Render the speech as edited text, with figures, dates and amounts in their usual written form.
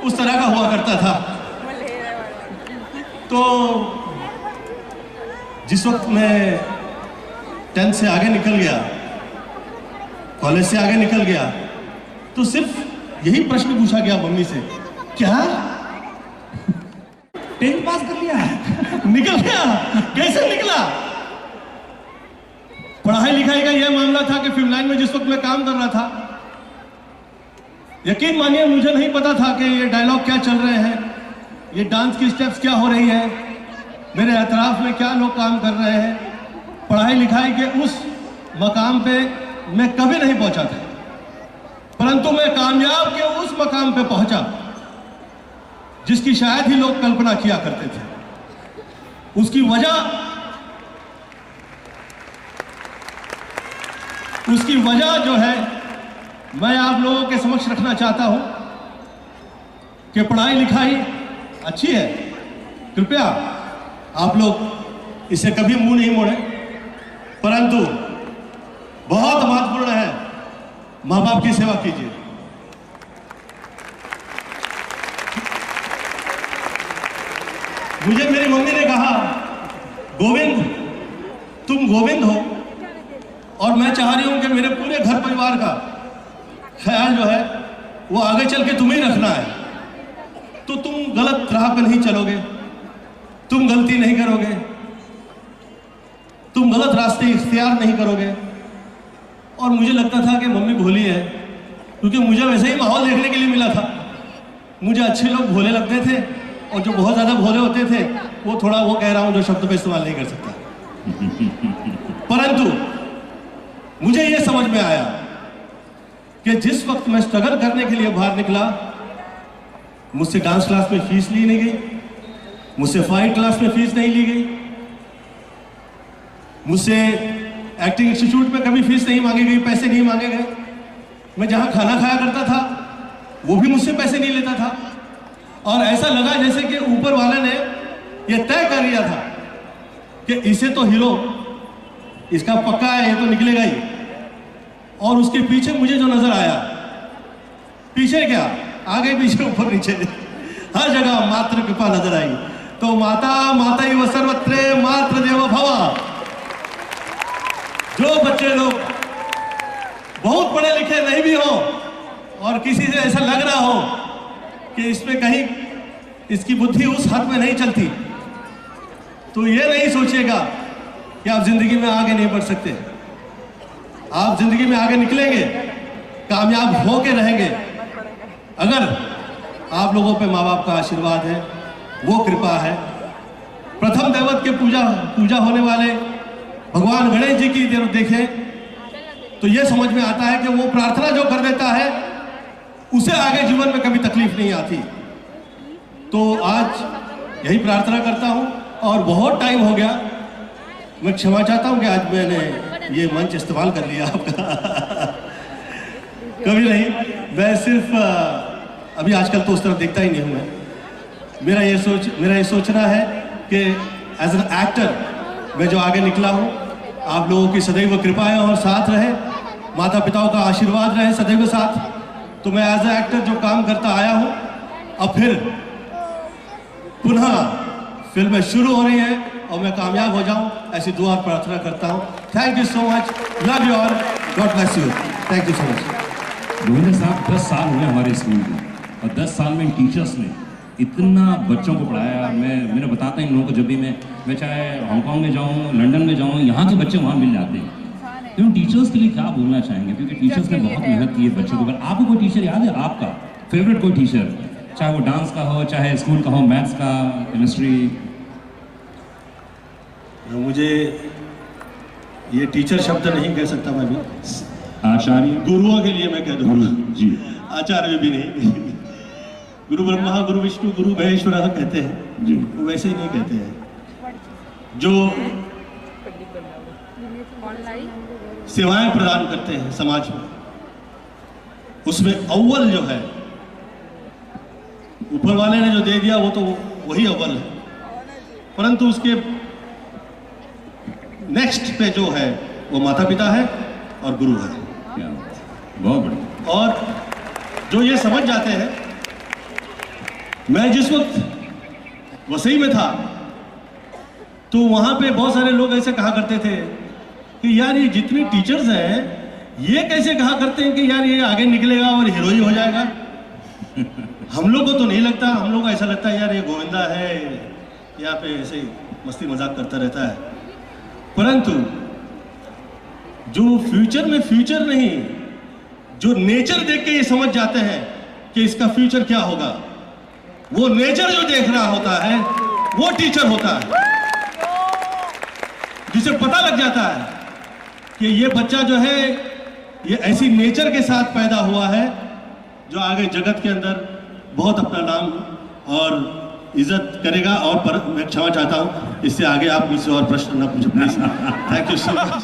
उस तरह का हुआ करता था। तो जिस वक्त मैं 10th से आगे निकल गया, कॉलेज से आगे निकल गया, तो सिर्फ यही प्रश्न पूछा गया मम्मी से, क्या 10th पास कर लिया? निकल गया? कैसे निकला? पढ़ाई लिखाई का यह मामला था कि फिल्म लाइन में जिस वक्त मैं काम कर रहा था, यकीन मानिए मुझे नहीं पता था कि ये डायलॉग क्या चल रहे हैं, ये डांस की स्टेप्स क्या हो रही है, मेरे अतराफ में क्या लोग काम कर रहे हैं। पढ़ाई लिखाई के उस मकाम पे मैं कभी नहीं पहुंचा था, परंतु मैं कामयाब के उस मकाम पे पहुंचा जिसकी शायद ही लोग कल्पना किया करते थे। उसकी वजह जो है मैं आप लोगों के समक्ष रखना चाहता हूं कि पढ़ाई लिखाई अच्छी है, कृपया आप लोग इसे कभी मुंह नहीं मोड़े, परंतु बहुत महत्वपूर्ण है, माँ बाप की सेवा कीजिए। मुझे मेरी मम्मी ने कहा, गोविंद तुम गोविंद हो और मैं चाह रही हूं कि मेरे पूरे घर परिवार का ख्याल जो है वो आगे चल के तुम्हें रखना है, तो तुम गलत राह पर नहीं चलोगे, तुम गलती नहीं करोगे, तुम गलत रास्ते इख्तियार नहीं करोगे। और मुझे लगता था कि मम्मी भोली है, क्योंकि मुझे वैसे ही माहौल देखने के लिए मिला था। मुझे अच्छे लोग भोले लगते थे और जो बहुत ज़्यादा भोले होते थे वो थोड़ा, वो कह रहा हूँ जो शब्द पे इस्तेमाल नहीं कर सकता, परंतु मुझे ये समझ में आया कि जिस वक्त मैं स्ट्रगल करने के लिए बाहर निकला, मुझसे डांस क्लास में फीस ली नहीं गई, मुझसे फाइट क्लास में फीस नहीं ली गई, मुझसे एक्टिंग इंस्टीट्यूट में कभी फीस नहीं मांगी गई, पैसे नहीं मांगे गए। मैं जहां खाना खाया करता था वो भी मुझसे पैसे नहीं लेता था, और ऐसा लगा जैसे कि ऊपर वाले ने ये तय कर लिया था कि इसे तो हीरो, इसका पक्का है, ये तो निकलेगा ही। और उसके पीछे मुझे जो नजर आया, पीछे क्या आगे पीछे ऊपर नीचे हर जगह मात्र कृपा नजर आई। तो माता ही सर्वत्रे मात्र देव भव। जो बच्चे लोग बहुत पढ़े लिखे नहीं भी हो और किसी से ऐसा लग रहा हो कि इसमें कहीं इसकी बुद्धि उस हद में नहीं चलती, तो ये नहीं सोचिएगा कि आप जिंदगी में आगे नहीं बढ़ सकते। आप जिंदगी में आगे निकलेंगे, कामयाब होके रहेंगे, अगर आप लोगों पे माँ बाप का आशीर्वाद है, वो कृपा है। प्रथम दैवत के पूजा होने वाले भगवान गणेश जी की जब देखें तो ये समझ में आता है कि वो प्रार्थना जो कर देता है उसे आगे जीवन में कभी तकलीफ नहीं आती। तो आज यही प्रार्थना करता हूँ, और बहुत टाइम हो गया, मैं क्षमा चाहता हूँ कि आज मैंने ये मंच इस्तेमाल कर लिया आपका। कभी नहीं, मैं सिर्फ अभी आजकल तो उस तरफ देखता ही नहीं हूँ मैं। मेरा ये सोचना है कि एज एन एक्टर मैं जो आगे निकला हूँ, आप लोगों की सदैव कृपाएं और साथ रहे, माता पिताओं का आशीर्वाद रहे सदैव साथ। तो मैं एज ए एक्टर जो काम करता आया हूँ, अब फिर पुनः फिल्में शुरू हो रही हैं और मैं कामयाब हो जाऊँ, ऐसी दुआ और प्रार्थना करता हूँ। Thank you so much, love you all, God bless you, thank you so much. Govind साहब 10 साल हुए हमारे स्कूल में, और 10 साल में टीचर्स ने इतना बच्चों को पढ़ाया। मैंने बताता इन लोगों को, जब भी मैं चाहे हांगकांग में जाऊँ, लंदन में जाऊँ, यहाँ के बच्चे वहाँ मिल जाते हैं। तो टीचर्स के लिए क्या बोलना चाहेंगे, क्योंकि टीचर्स ने बहुत मेहनत की है बच्चों के ऊपर। आपको कोई टीचर याद है, आपका फेवरेट कोई टीचर, चाहे वो डांस का हो, चाहे स्कूल का हो, मैथ्स का, केमिस्ट्री? मुझे ये टीचर शब्द नहीं कह सकता मैं भी, आचार्य, गुरुओं के लिए मैं कह दूंगा जी, आचार्य भी नहीं। गुरु ब्रह्मा गुरु विष्णु गुरु महेश्वर कहते हैं जी, वैसे ही नहीं कहते हैं। जो सेवाएं प्रदान करते हैं समाज में, उसमें अव्वल जो है, ऊपर वाले ने जो दे दिया वो तो वही अव्वल है, परंतु उसके नेक्स्ट पे जो है वो माता पिता है और गुरु है। क्या बहुत बढ़िया। और जो ये समझ जाते हैं मैं जिस वक्त वसई में था तो वहां पे बहुत सारे लोग ऐसे कहा करते थे कि यार ये जितने टीचर्स हैं ये कैसे कहा करते हैं कि यार ये आगे निकलेगा और हीरो ही हो जाएगा। हम लोग को तो नहीं लगता, हम लोग को ऐसा लगता है यार ये गोविंदा है, यहाँ पे ऐसे मस्ती मजाक करता रहता है। परंतु जो फ्यूचर में फ्यूचर नहीं, जो नेचर देख के ये समझ जाते हैं कि इसका फ्यूचर क्या होगा, वो नेचर जो देख रहा होता है वो टीचर होता है, जिसे पता लग जाता है कि ये बच्चा जो है ये ऐसी नेचर के साथ पैदा हुआ है जो आगे जगत के अंदर बहुत अपना नाम और इज्जत करेगा। और मैं क्षमा चाहता हूं, इससे आगे आप मुझसे और प्रश्न न पूछें please. Thank you so much.